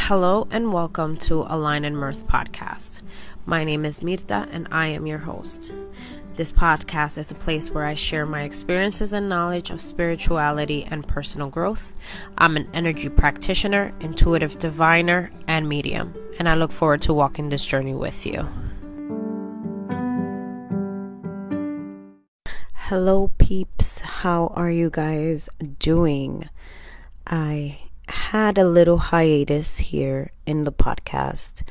Hello and welcome to Align and Mirth podcast. My name is Mirta and I am your host. This podcast is a place where I share my experiences and knowledge of spirituality and personal growth. I'm an energy practitioner, intuitive diviner, and medium, and I look forward to walking this journey with you. Hello, peeps. How are you guys doing? I had a little hiatus here in the podcast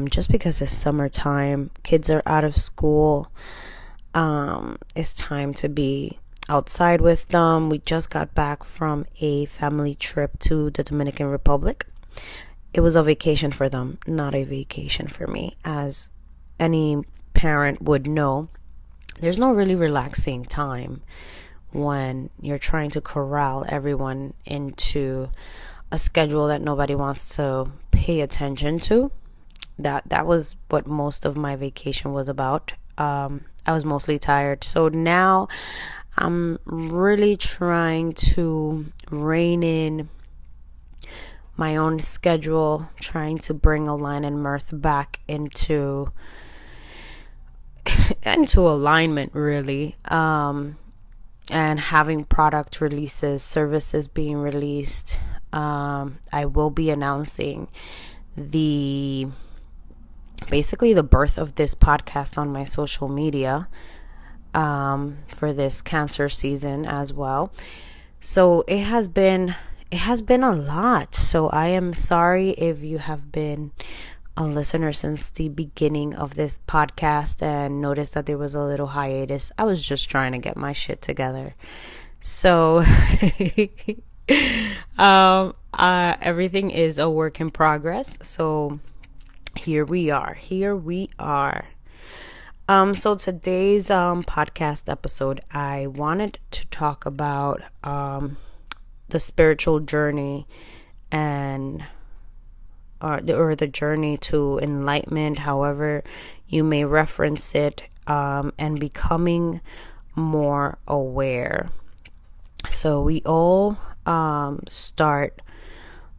just because it's summertime, kids are out of school. It's time to be outside with them. We just got back from a family trip to the Dominican Republic. It was a vacation for them, not a vacation for me. As any parent would know, there's no really relaxing time when you're trying to corral everyone into a schedule that nobody wants to pay attention to. That was what most of my vacation was about. I was mostly tired. So now I'm really trying to rein in my own schedule, trying to bring Align and Mirth back into alignment, really. And having product releases, services being released. I will be announcing basically the birth of this podcast on my social media for this Cancer season as well. So it has been a lot. So I am sorry if you have been a listener since the beginning of this podcast and noticed that there was a little hiatus. I was just trying to get my shit together. So everything is a work in progress. So here we are. So today's podcast episode, I wanted to talk about the spiritual journey and or the journey to enlightenment, however you may reference it, and becoming more aware. So we all start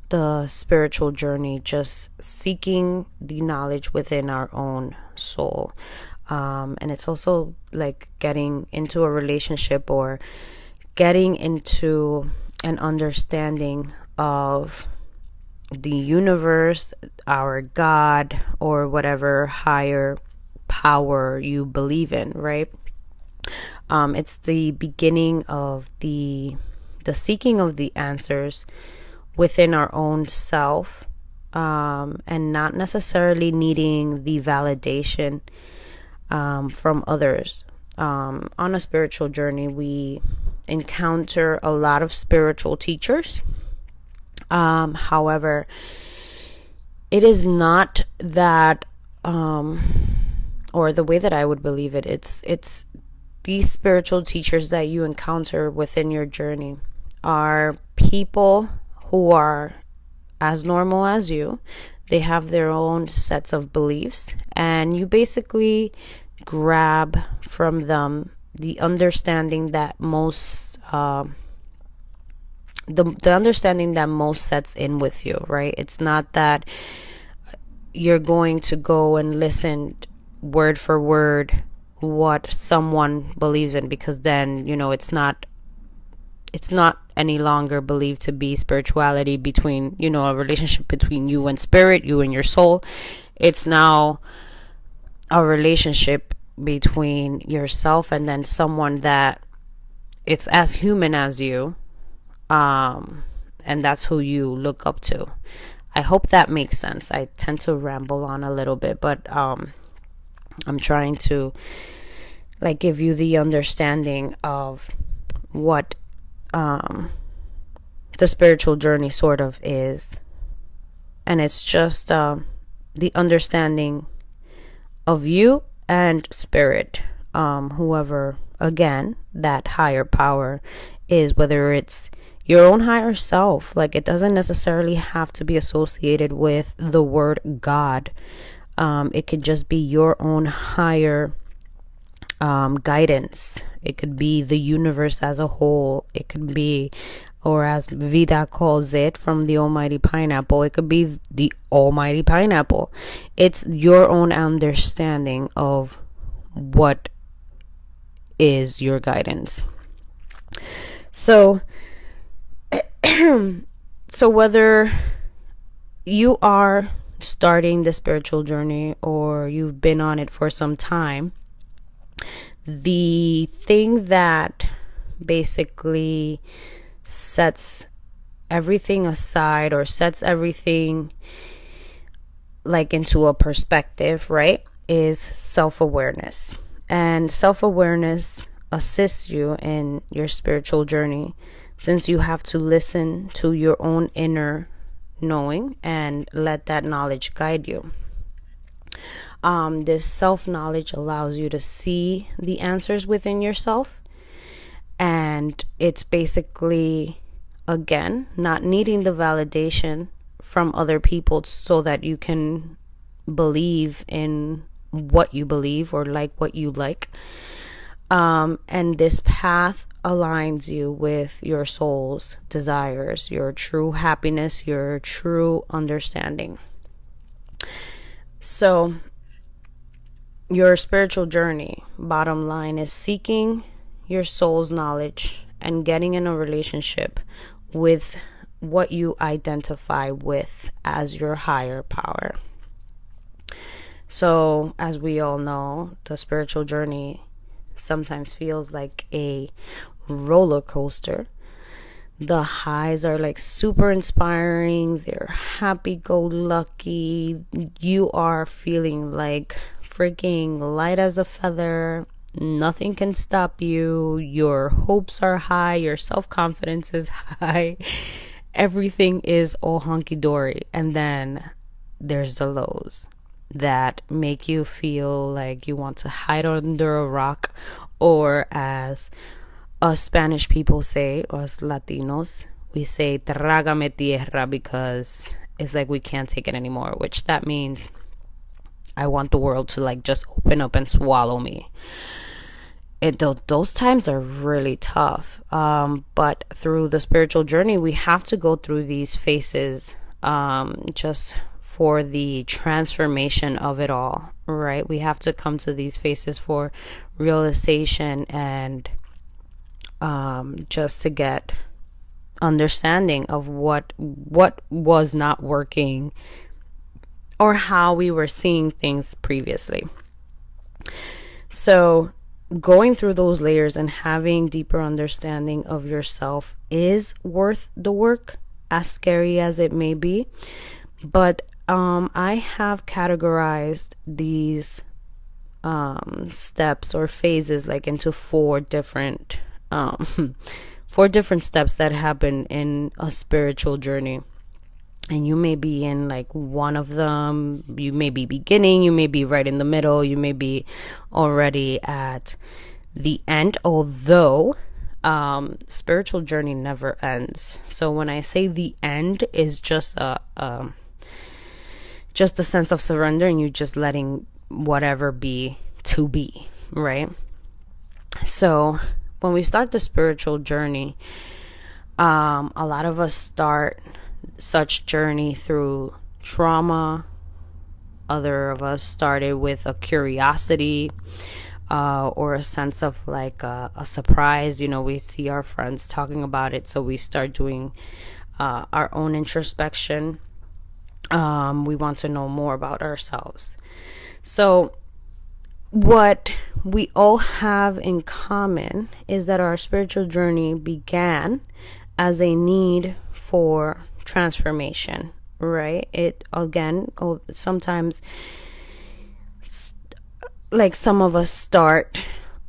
the spiritual journey just seeking the knowledge within our own soul. And it's also like getting into a relationship or getting into an understanding of the universe, our God, or whatever higher power you believe in, right? It's the beginning of the seeking of the answers within our own self, and not necessarily needing the validation from others. On a spiritual journey, we encounter a lot of spiritual teachers. However, it is not that, or the way that I would believe it, it's these spiritual teachers that you encounter within your journey are people who are as normal as you. They have their own sets of beliefs, and you basically grab from them the understanding that most the understanding that most sets in with you, right? It's not that you're going to go and listen word for word what someone believes in, because then, it's not any longer believed to be spirituality between, a relationship between you and spirit, you and your soul. It's now a relationship between yourself and then someone that it's as human as you. And that's who you look up to. I hope that makes sense. I tend to ramble on a little bit, but I'm trying to give you the understanding of what the spiritual journey sort of is. And it's just the understanding of you and spirit, whoever, again, that higher power is, whether it's your own higher self. It doesn't necessarily have to be associated with the word God. It could just be your own higher guidance. It could be the universe as a whole. It could be or as Vida calls it, from the almighty pineapple. It could be the almighty pineapple. It's your own understanding of what is your guidance. So so whether you are starting the spiritual journey or you've been on it for some time, the thing that basically sets everything aside or sets everything like into a perspective, right, is self-awareness. And self-awareness assists you in your spiritual journey, since you have to listen to your own inner knowing and let that knowledge guide you. This self-knowledge allows you to see the answers within yourself, and it's basically, again, not needing the validation from other people so that you can believe in what you believe or like what you like. And this path aligns you with your soul's desires, your true happiness, your true understanding. So your spiritual journey, bottom line, is seeking your soul's knowledge and getting in a relationship with what you identify with as your higher power. So, as we all know, the spiritual journey sometimes feels like a roller coaster. The highs are like super inspiring, they're happy-go-lucky, you are feeling like freaking light as a feather, nothing can stop you, your hopes are high, your self-confidence is high, everything is all hunky-dory. And then there's the lows that make you feel like you want to hide under a rock, or as us Spanish people say, us Latinos, we say trágame tierra, because it's like we can't take it anymore, which that means I want the world to like just open up and swallow me. Those times are really tough, but through the spiritual journey we have to go through these phases, just for the transformation of it all, right? We have to come to these phases for realization and just to get understanding of what was not working or how we were seeing things previously. So going through those layers and having deeper understanding of yourself is worth the work, as scary as it may be. But I have categorized these steps or phases like into four different steps that happen in a spiritual journey. And you may be in like one of them, you may be beginning, you may be right in the middle, you may be already at the end, although spiritual journey never ends. So when I say the end, is just a sense of surrender, and you just letting whatever be to be, right? So when we start the spiritual journey, a lot of us start such journey through trauma. Other of us started with a curiosity, or a sense of like a surprise. You know, we see our friends talking about it, so we start doing our own introspection. We want to know more about ourselves. So what we all have in common is that our spiritual journey began as a need for transformation, right? It, again, sometimes like some of us start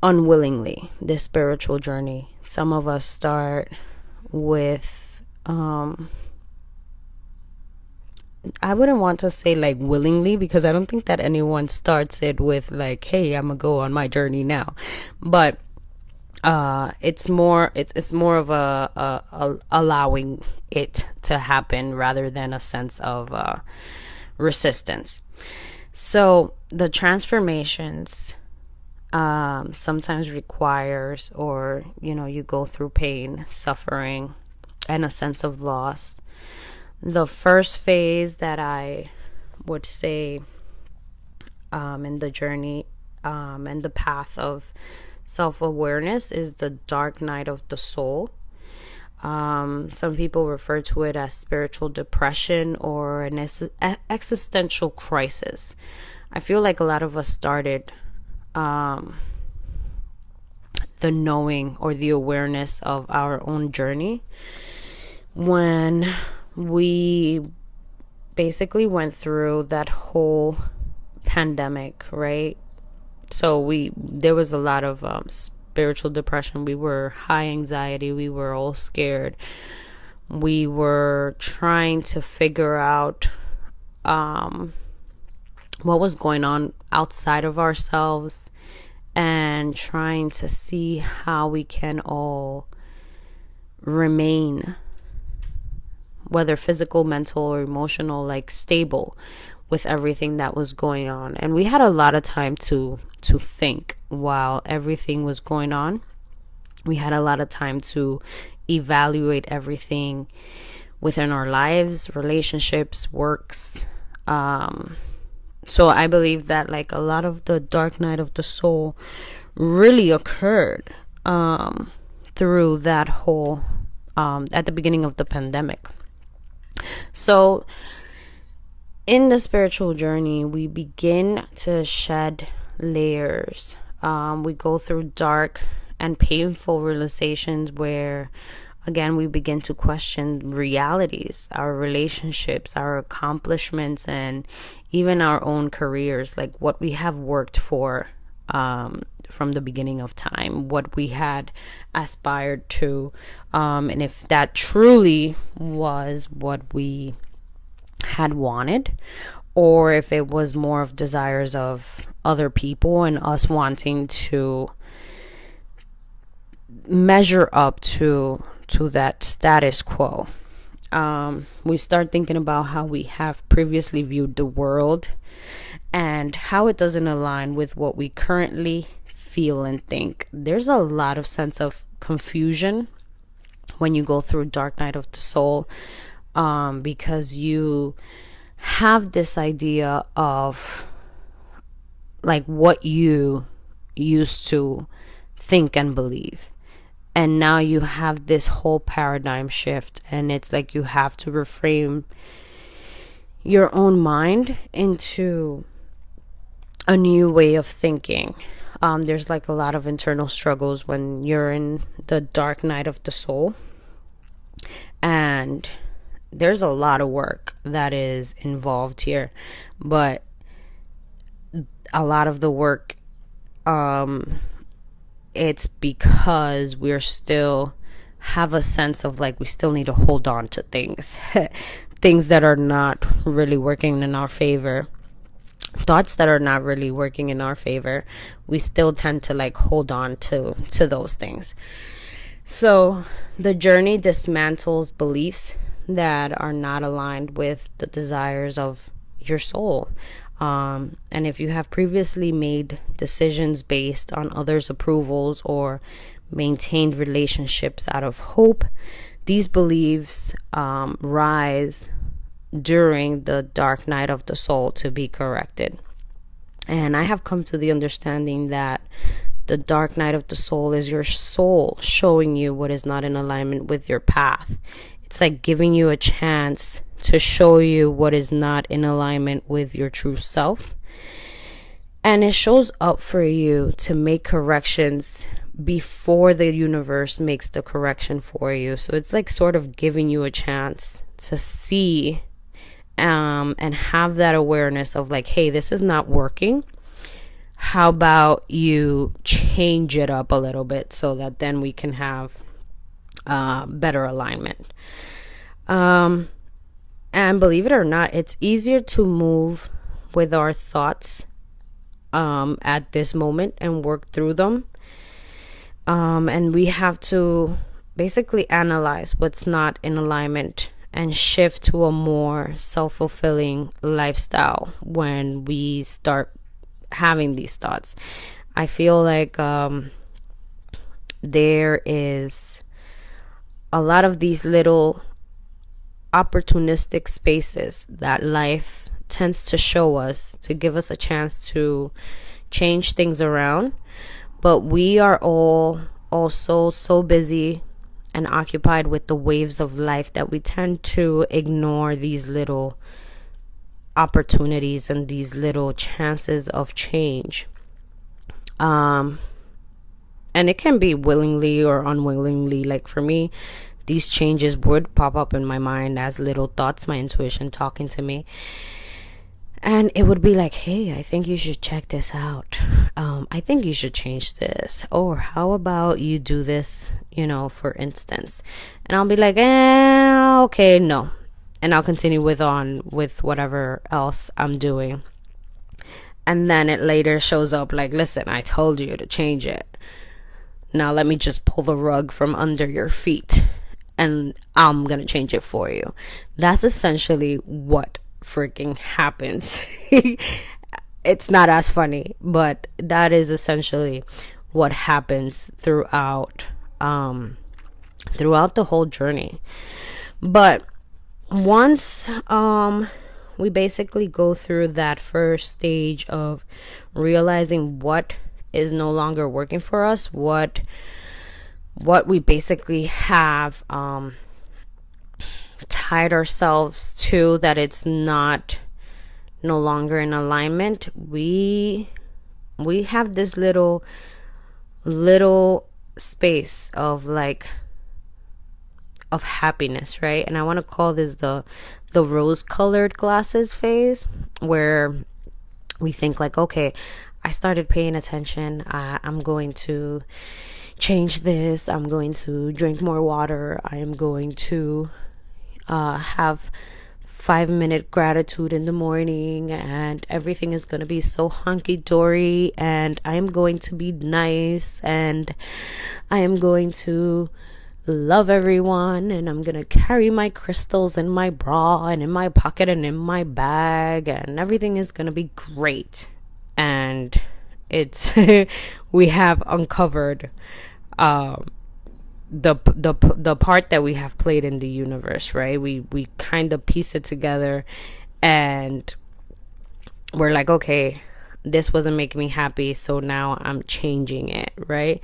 unwillingly this spiritual journey. Some of us start with I wouldn't want to say like willingly, because I don't think that anyone starts it with like, hey, I'm gonna go on my journey now. But it's more of a allowing it to happen rather than a sense of resistance. So the transformations sometimes requires, or you know, you go through pain, suffering, and a sense of loss. The first phase that I would say in the journey and the path of self-awareness is the dark night of the soul. Some people refer to it as spiritual depression or an existential crisis. I feel like a lot of us started the knowing or the awareness of our own journey when we basically went through that whole pandemic, right? So there was a lot of spiritual depression. We were high anxiety. We were all scared. We were trying to figure out what was going on outside of ourselves and trying to see how we can all remain, whether physical, mental, or emotional, like stable with everything that was going on. And we had a lot of time to think while everything was going on. We had a lot of time to evaluate everything within our lives, relationships, works. So I believe that like a lot of the dark night of the soul really occurred through that whole at the beginning of the pandemic. So in the spiritual journey, we begin to shed layers. We go through dark and painful realizations where, again, we begin to question realities, our relationships, our accomplishments, and even our own careers, like what we have worked for from the beginning of time, what we had aspired to, and if that truly was what we had wanted, or if it was more of desires of other people and us wanting to measure up to that status quo. We start thinking about how we have previously viewed the world and how it doesn't align with what we currently feel and think. There's a lot of sense of confusion when you go through dark night of the soul, because you have this idea of like what you used to think and believe, and now you have this whole paradigm shift, and it's like you have to reframe your own mind into a new way of thinking. There's like a lot of internal struggles when you're in the dark night of the soul, and there's a lot of work that is involved here, but a lot of the work, it's because we're still have a sense of like we still need to hold on to things things that are not really working in our favor, thoughts that are not really working in our favor. We still tend to like hold on to those things. So the journey dismantles beliefs that are not aligned with the desires of your soul. And if you have previously made decisions based on others' approvals or maintained relationships out of hope, these beliefs rise during the dark night of the soul to be corrected. And I have come to the understanding that the dark night of the soul is your soul showing you what is not in alignment with your path. It's like giving you a chance to show you what is not in alignment with your true self. And it shows up for you to make corrections before the universe makes the correction for you. So it's like sort of giving you a chance to see and have that awareness of like, hey, this is not working. How about you change it up a little bit so that then we can have better alignment. And believe it or not, it's easier to move with our thoughts at this moment and work through them. And we have to basically analyze what's not in alignment and shift to a more self-fulfilling lifestyle when we start having these thoughts. I feel like there is a lot of these little opportunistic spaces that life tends to show us to give us a chance to change things around. But we are all also so busy and occupied with the waves of life that we tend to ignore these little opportunities and these little chances of change. And it can be willingly or unwillingly. Like for me, these changes would pop up in my mind as little thoughts, my intuition talking to me. And it would be like, hey, I think you should check this out. I think you should change this. Or how about you do this, for instance. And I'll be like, okay, no. And I'll continue with whatever else I'm doing. And then it later shows up like, listen, I told you to change it. Now let me just pull the rug from under your feet and I'm going to change it for you. That's essentially what freaking happens. It's not as funny, but that is essentially what happens throughout the whole journey. But once we basically go through that first stage of realizing what is no longer working for us, what we basically have tied ourselves to, that it's no longer in alignment, we have this little space of happiness, right? And I want to call this the rose-colored glasses phase, where we think like, okay, I started paying attention, I'm going to change this, I'm going to drink more water, I am going to have 5-minute gratitude in the morning, and everything is going to be so hunky-dory, and I am going to be nice, and I am going to love everyone, and I'm gonna carry my crystals in my bra and in my pocket and in my bag, and everything is gonna be great. And it's we have uncovered the part that we have played in the universe, right? We kind of piece it together, and we're like, okay, this wasn't making me happy, so now I'm changing it, right?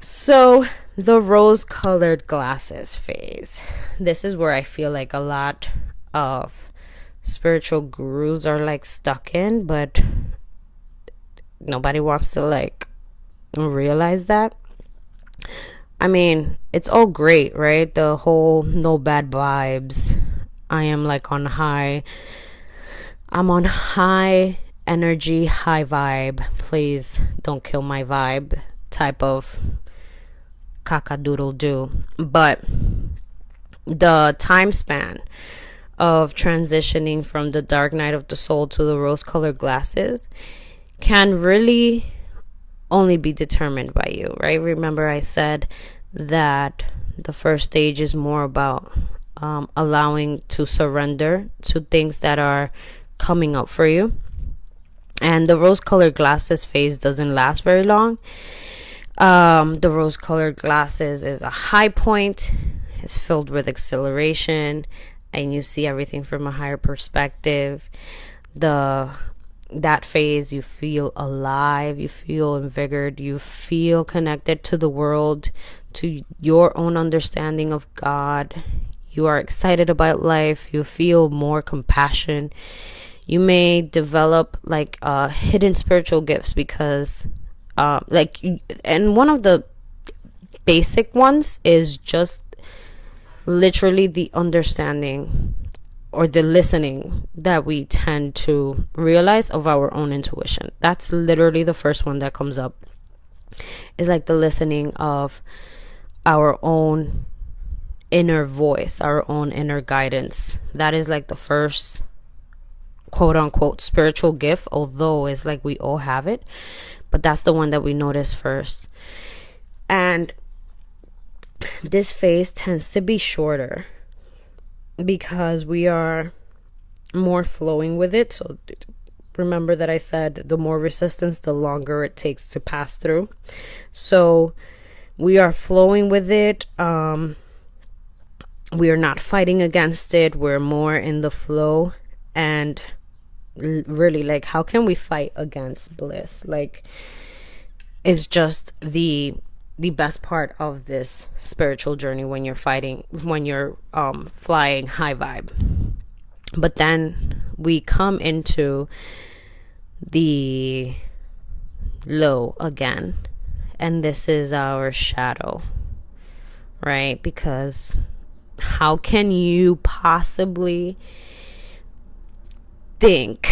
So the rose-colored glasses phase, this is where I feel like a lot of spiritual gurus are like stuck in, but nobody wants to realize that. I mean, it's all great, right? The whole no bad vibes, I am on high, I'm on high energy, high vibe, please don't kill my vibe type of cock-a-doodle-doo. But the time span of transitioning from the dark night of the soul to the rose-colored glasses can really only be determined by you, right? Remember I said that the first stage is more about allowing to surrender to things that are coming up for you, and the rose-colored glasses phase doesn't last very long. The rose-colored glasses is a high point. It's filled with exhilaration, and you see everything from a higher perspective. That phase, you feel alive, you feel invigorated, you feel connected to the world, to your own understanding of God. You are excited about life. You feel more compassion. You may develop hidden spiritual gifts because and one of the basic ones is just literally the understanding or the listening that we tend to realize of our own intuition. That's literally the first one that comes up. Is like the listening of our own inner voice, our own inner guidance. That is like the first quote unquote spiritual gift, although it's like we all have it, but that's the one that we notice first. And this phase tends to be shorter because we are more flowing with it. So remember that I said the more resistance, the longer it takes to pass through. So we are flowing with it. we are not fighting against it. We're more in the flow. And really, like, how can we fight against bliss? Like, it's just the best part of this spiritual journey when you're flying high vibe. But then we come into the low again, and this is our shadow, right? Because how can you possibly think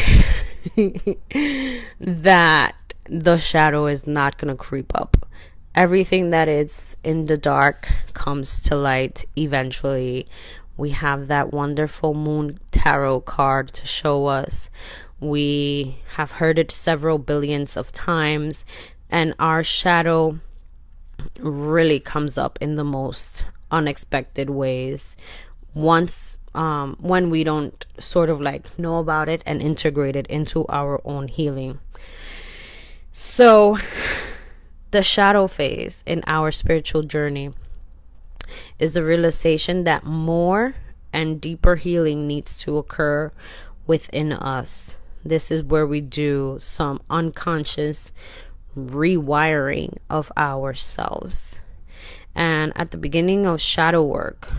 that the shadow is not going to creep up? Everything that is in the dark comes to light eventually. We have that wonderful moon tarot card to show us. We have heard it several billions of times, and our shadow really comes up in the most unexpected ways once when we don't sort of like know about it and integrate it into our own healing. So the shadow phase in our spiritual journey is the realization that more and deeper healing needs to occur within us. This is where we do some unconscious rewiring of ourselves. And at the beginning of shadow work,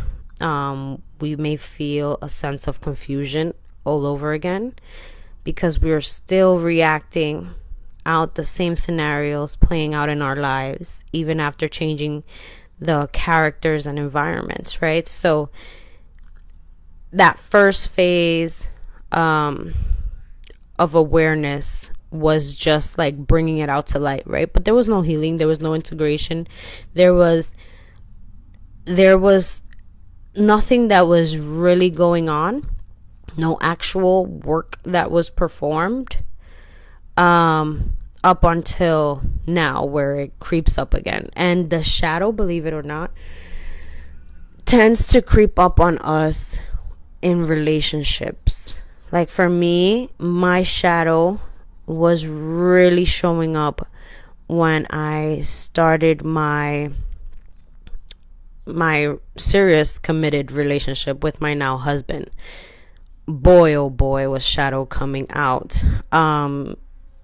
we may feel a sense of confusion all over again because we are still reacting out the same scenarios playing out in our lives, even after changing the characters and environments, right? So that first phase of awareness was just like bringing it out to light, right? But there was no healing, there was no integration, there was nothing that was really going on, no actual work that was performed up until now, where it creeps up again. And the shadow, believe it or not, tends to creep up on us in relationships. Like for me, my shadow was really showing up when I started my serious committed relationship with my now husband. Boy, oh boy, was shadow coming out.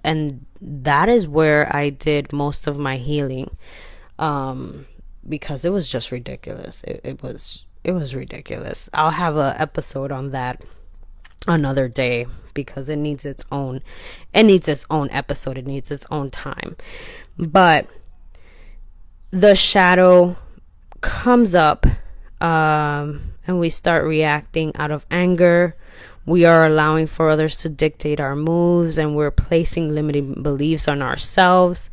And that is where I did most of my healing, because it was just ridiculous. It was ridiculous. I'll have an episode on that another day because it needs its own episode. It needs its own time. But the shadow comes up, and we start reacting out of anger. We are allowing for others to dictate our moves, and we're placing limiting beliefs on ourselves.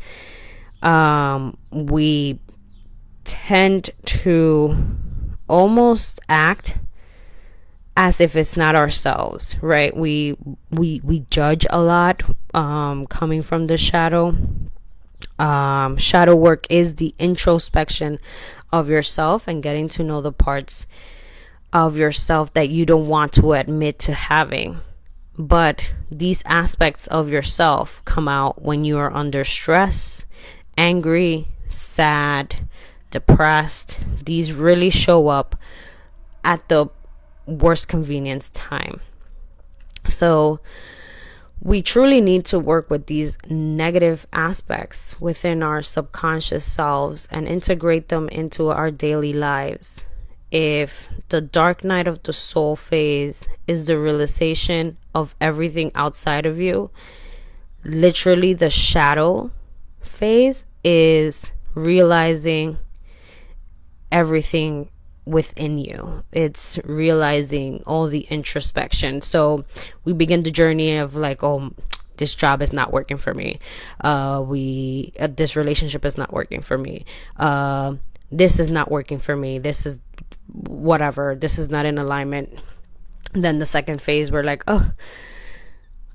We tend to almost act as if it's not ourselves, right? We judge a lot, coming from the shadow. Shadow work is the introspection of yourself and getting to know the parts of yourself that you don't want to admit to having. But these aspects of yourself come out when you are under stress, angry, sad, depressed. These really show up at the worst convenience time. So we truly need to work with these negative aspects within our subconscious selves and integrate them into our daily lives. If the dark night of the soul phase is the realization of everything outside of you, literally the shadow phase is realizing everything within you. It's realizing all the introspection. So we begin the journey of like, oh, this job is not working for me. This relationship is not working for me. This is not working for me. This is whatever. This is not in alignment. Then the second phase, we're like, oh,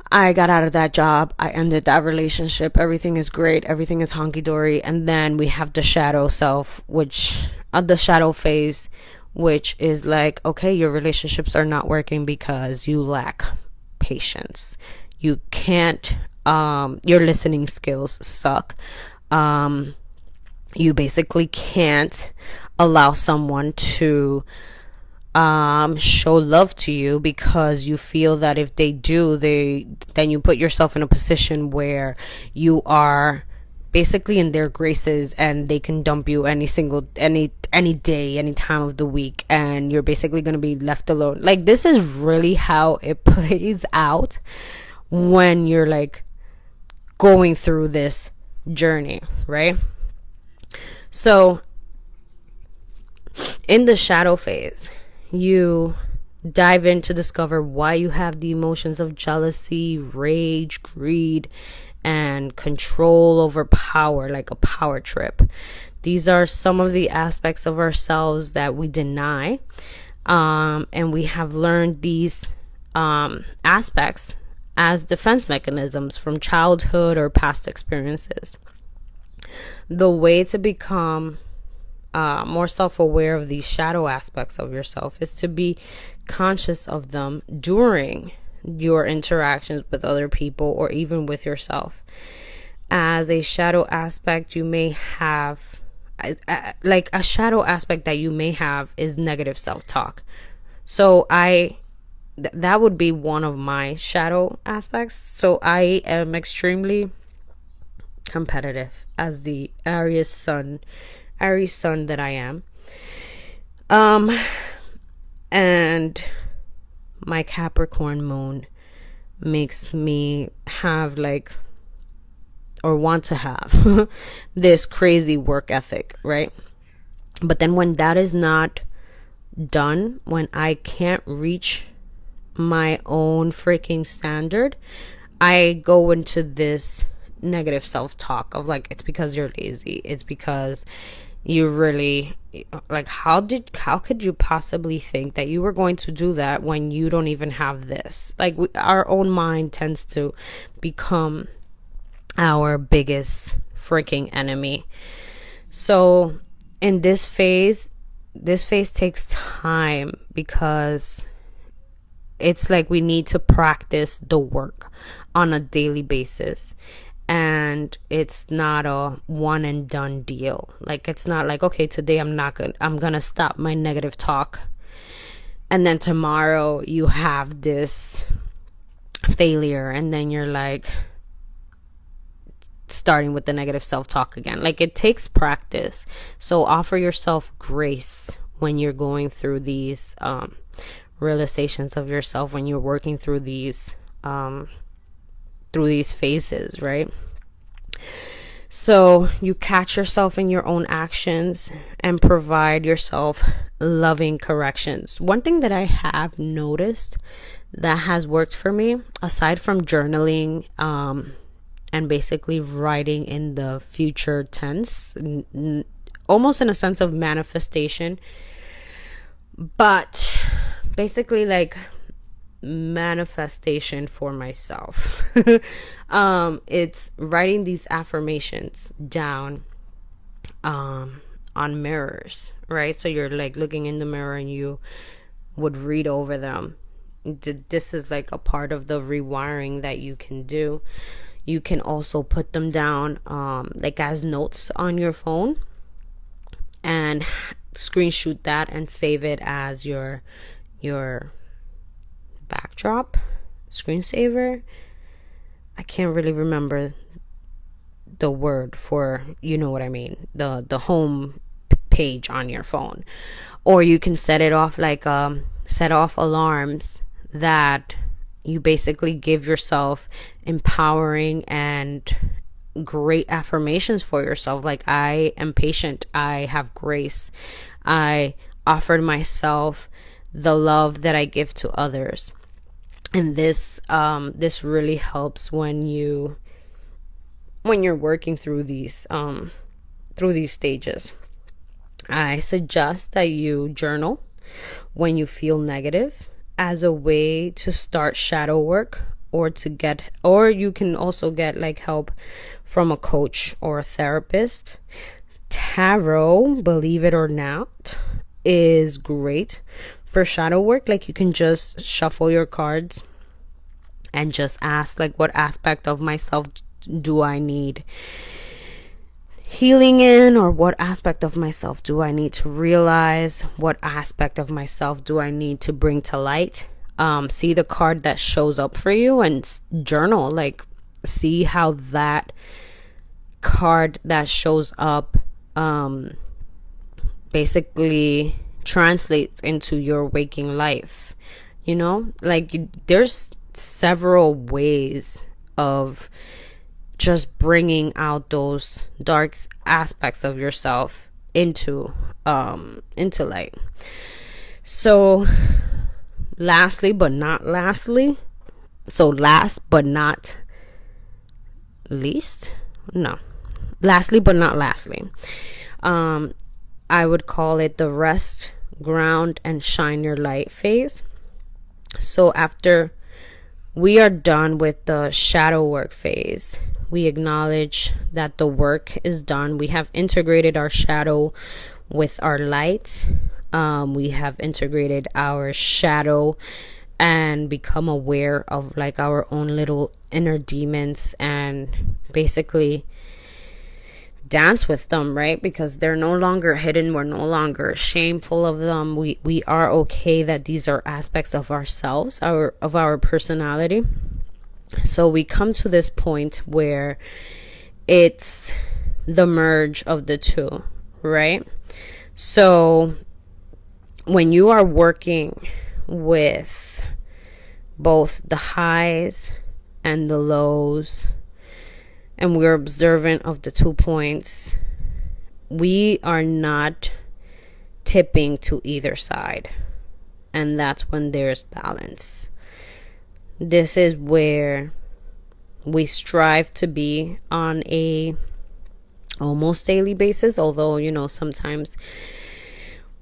I got out of that job. I ended that relationship. Everything is great. Everything is honky-dory. And then we have the shadow self, the shadow phase, which is like, okay, your relationships are not working because you lack patience. You can't, your listening skills suck. You basically can't allow someone to show love to you, because you feel that if they do, then you put yourself in a position where you are basically in their graces, and they can dump you any day, any time of the week, and you're basically going to be left alone. Like, this is really how it plays out when you're like going through this journey, right? So in the shadow phase, you dive in to discover why you have the emotions of jealousy, rage, greed, and control over power, like a power trip. These are some of the aspects of ourselves that we deny, and we have learned these aspects as defense mechanisms from childhood or past experiences. The way to become more self-aware of these shadow aspects of yourself is to be conscious of them during your interactions with other people, or even with yourself. As a shadow aspect you may have, like a shadow aspect that you may have is negative self-talk. So that would be one of my shadow aspects. So I am extremely competitive as the Aries sun that I am. And my Capricorn moon makes me have like, or want to have this crazy work ethic, right? But then when that is not done, when I can't reach my own freaking standard, I go into this negative self-talk of like, it's because you're lazy, it's because you really, like, how could you possibly think that you were going to do that when you don't even have this? Like, our own mind tends to become our biggest freaking enemy. So in this phase takes time, because it's like we need to practice the work on a daily basis. And it's not a one and done deal. Like, it's not like, okay, today I'm gonna stop my negative talk, and then tomorrow you have this failure, and then you're like starting with the negative self-talk again. Like, it takes practice. So offer yourself grace when you're going through these realizations of yourself, when you're working through these phases, right? So you catch yourself in your own actions and provide yourself loving corrections. One thing that I have noticed that has worked for me, aside from journaling and basically writing in the future tense, almost in a sense of manifestation, but basically like manifestation for myself. It's writing these affirmations down on mirrors, right? So you're like looking in the mirror and you would read over them. This is like a part of the rewiring that you can do. You can also put them down like as notes on your phone, and screenshot that and save it as your backdrop, screensaver. I can't really remember the word for, you know what I mean, the home page on your phone. Or you can set it off like set off alarms that you basically give yourself empowering and great affirmations for yourself, like, I am patient, I have grace, I offered myself the love that I give to others. And this really helps when you're working through these stages. I suggest that you journal when you feel negative as a way to start shadow work, or you can also get like help from a coach or a therapist. Tarot, believe it or not, is great for shadow work. Like, you can just shuffle your cards and just ask, like, what aspect of myself do I need healing in, or what aspect of myself do I need to realize? What aspect of myself do I need to bring to light? See the card that shows up for you and journal. Like, see how that card that shows up basically translates into your waking life. You know, like, there's several ways of just bringing out those dark aspects of yourself into light. So last but not least, I would call it the rest, ground, and shine your light phase. So after we are done with the shadow work phase, we acknowledge that the work is done. We have integrated our shadow with our light. We have integrated our shadow and become aware of like our own little inner demons, and basically dance with them, right? Because they're no longer hidden. We're no longer shameful of them. We are okay that these are aspects of ourselves, of our personality. So we come to this point where it's the merge of the two, right? So when you are working with both the highs and the lows, and we're observant of the 2 points, we are not tipping to either side. And that's when there's balance. This is where we strive to be on a almost daily basis, although, you know, sometimes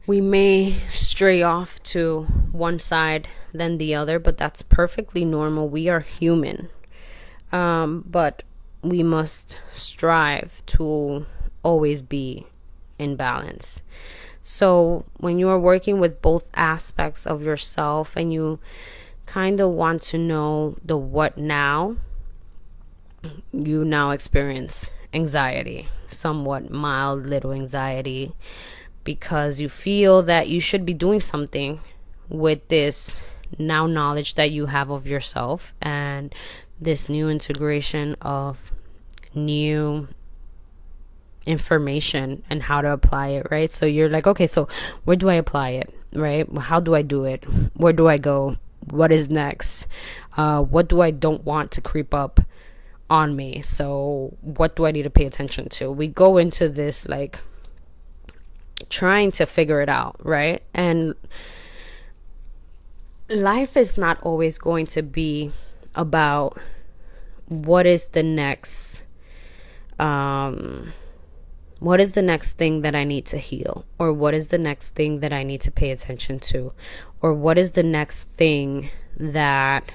we may stray off to one side than the other, but that's perfectly normal. We are human. But we must strive to always be in balance. So when you are working with both aspects of yourself and you kind of want to know the what now, you now experience anxiety, somewhat mild little anxiety, because you feel that you should be doing something with this now knowledge that you have of yourself and this new integration of new information and how to apply it, right? So you're like, okay, so where do I apply it, right? How do I do it? Where do I go? What is next? What do I don't want to creep up on me? So what do I need to pay attention to? We go into this like trying to figure it out, right? And life is not always going to be about what is the next thing that I need to heal, or what is the next thing that I need to pay attention to, or what is the next thing that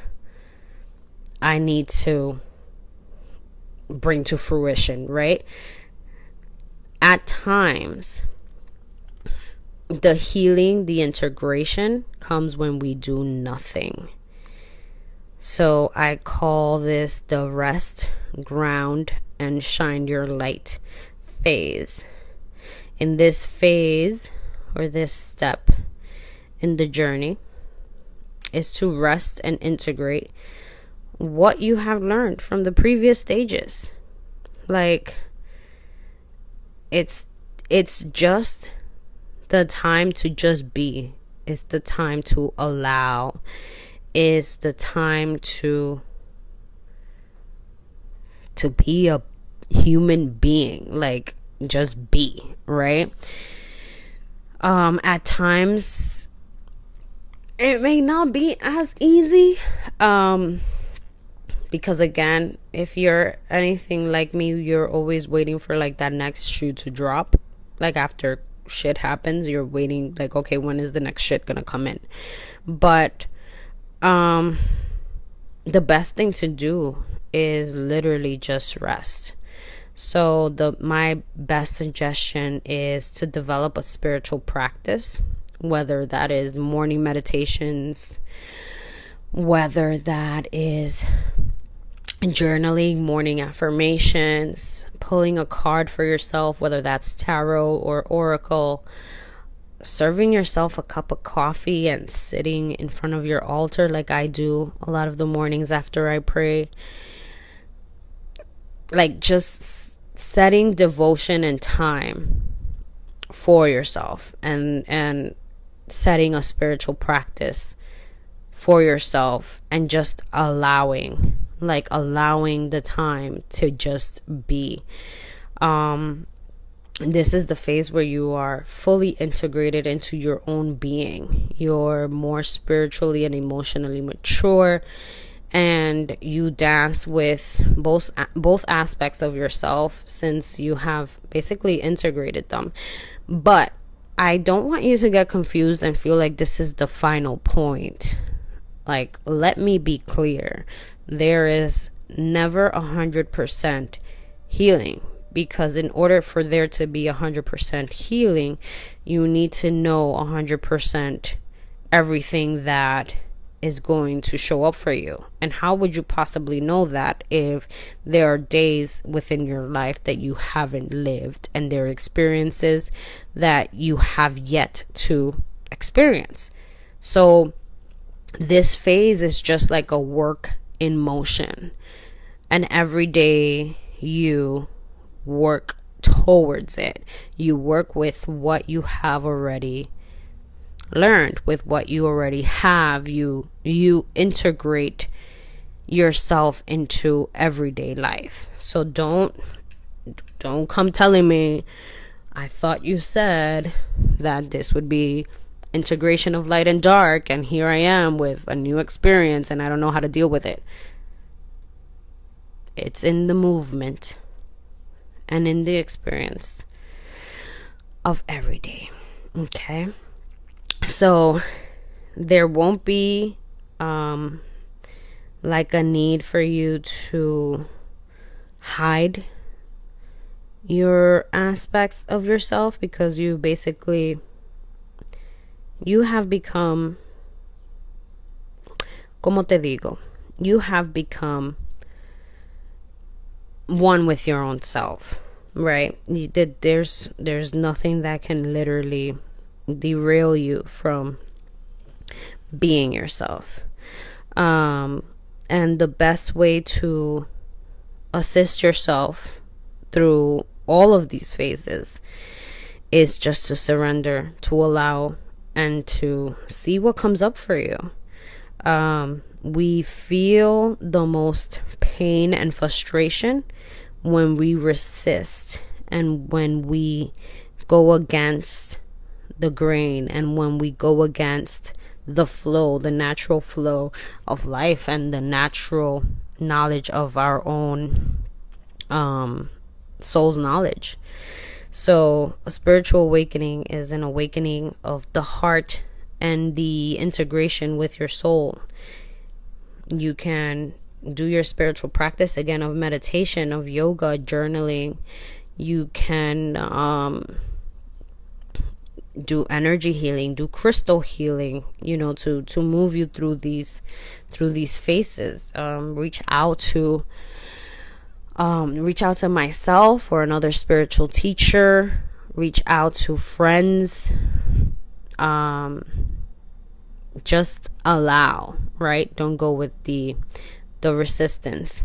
I need to bring to fruition, right? At times, the healing, the integration comes when we do nothing. So I call this the rest, ground, and shine your light phase. In this phase, or this step in the journey, is to rest and integrate what you have learned from the previous stages. Like, it's just the time to just be. It's the time to allow. It's the time to be a human being. Like, just be, right? At times it may not be as easy, because again, if you're anything like me, you're always waiting for like that next shoe to drop. Like, after shit happens, you're waiting, like, okay, when is the next shit gonna come in? But the best thing to do is literally just rest. So my best suggestion is to develop a spiritual practice, whether that is morning meditations, whether that is journaling, morning affirmations, pulling a card for yourself, whether that's tarot or oracle, serving yourself a cup of coffee and sitting in front of your altar like I do a lot of the mornings after I pray. Like just setting devotion and time for yourself, and setting a spiritual practice for yourself, and just allowing the time to just be. This is the phase where you are fully integrated into your own being. You're more spiritually and emotionally mature, and you dance with both aspects of yourself, since you have basically integrated them. But I don't want you to get confused and feel like this is the final point. Like, let me be clear. There is never 100% healing, because in order for there to be 100% healing, you need to know 100% everything that is going to show up for you. And how would you possibly know that if there are days within your life that you haven't lived, and there are experiences that you have yet to experience? So this phase is just like a work in motion, and every day you work towards it. You work with what you have already learned, with what you already have. You integrate yourself into everyday life. So don't come telling me, I thought you said that this would be integration of light and dark, and here I am with a new experience and I don't know how to deal with it. It's in the movement and in the experience of every day. Okay? So there won't be like a need for you to hide your aspects of yourself, because you have become, como te digo, you have become one with your own self, right? There's nothing that can literally derail you from being yourself. And the best way to assist yourself through all of these phases is just to surrender, to allow, and to see what comes up for you. We feel the most pain and frustration when we resist, and when we go against the grain, and when we go against the flow, the natural flow of life, and the natural knowledge of our own soul's knowledge. So a spiritual awakening is an awakening of the heart and the integration with your soul. You can do your spiritual practice again of meditation, of yoga, journaling. You can do energy healing, do crystal healing, to move you through these phases. Reach out to myself or another spiritual teacher. Reach out to friends. Just allow, right? Don't go with the resistance.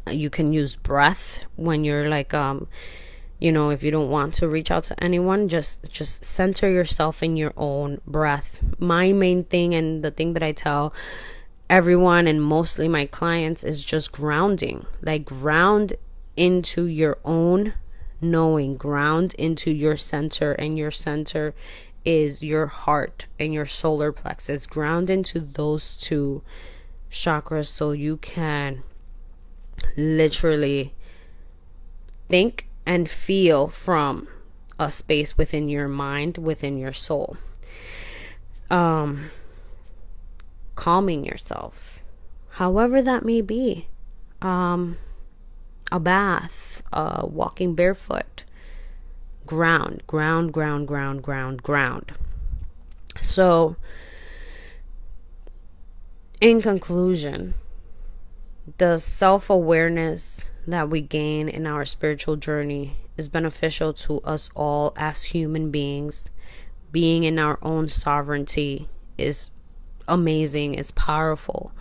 You can use breath when you're like, if you don't want to reach out to anyone, just center yourself in your own breath. My main thing, and the thing that I tell everyone and mostly my clients, is just grounding. Like, ground into your own knowing, ground into your center, and your center is your heart and your solar plexus. Ground into those two chakras so you can literally think and feel from a space within your mind, within your soul. Calming yourself, however that may be. A bath, walking barefoot. Ground. So, in conclusion, The self-awareness that we gain in our spiritual journey is beneficial to us all as human beings. Being in our own sovereignty is amazing. It's powerful.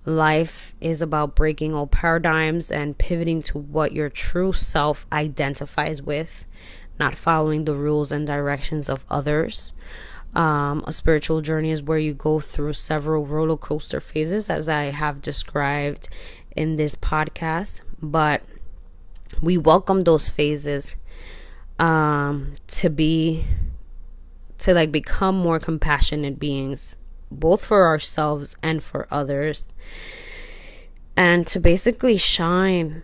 Life is about breaking old paradigms and pivoting to what your true self identifies with, not following the rules and directions of others. A spiritual journey is where you go through several roller coaster phases, as I have described in this podcast, but we welcome those phases to become more compassionate beings, both for ourselves and for others, and to basically shine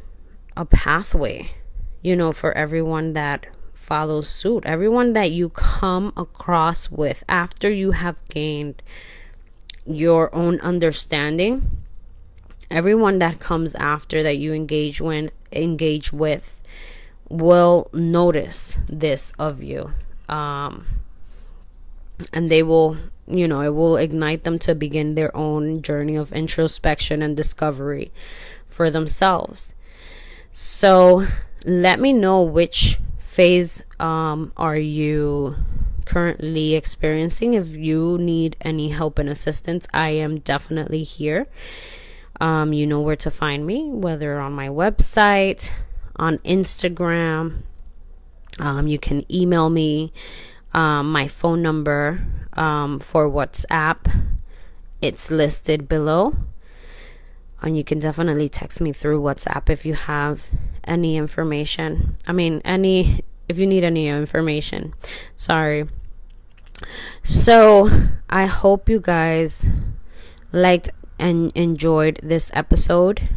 a pathway, for everyone that follows suit, everyone that you come across with after you have gained your own understanding. Everyone that comes after that you engage with will notice this of you, and they will, it will ignite them to begin their own journey of introspection and discovery for themselves. So let me know which phase are you currently experiencing. If you need any help and assistance, I am definitely here. You know where to find me, whether on my website, on Instagram. You can email me. My phone number for WhatsApp, it's listed below. And you can definitely text me through WhatsApp if you have any information. If you need any information. Sorry. So I hope you guys liked and enjoyed this episode.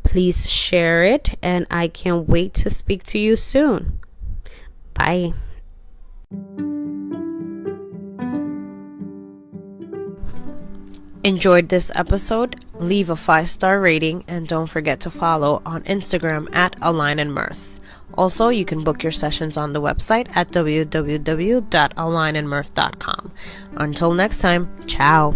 Please share it, and I can't wait to speak to you soon. Bye. Enjoyed this episode? Leave a 5-star rating, and don't forget to follow on Instagram at AlignandMirth. Also, you can book your sessions on the website at www.alignandmirth.com. Until next time, ciao.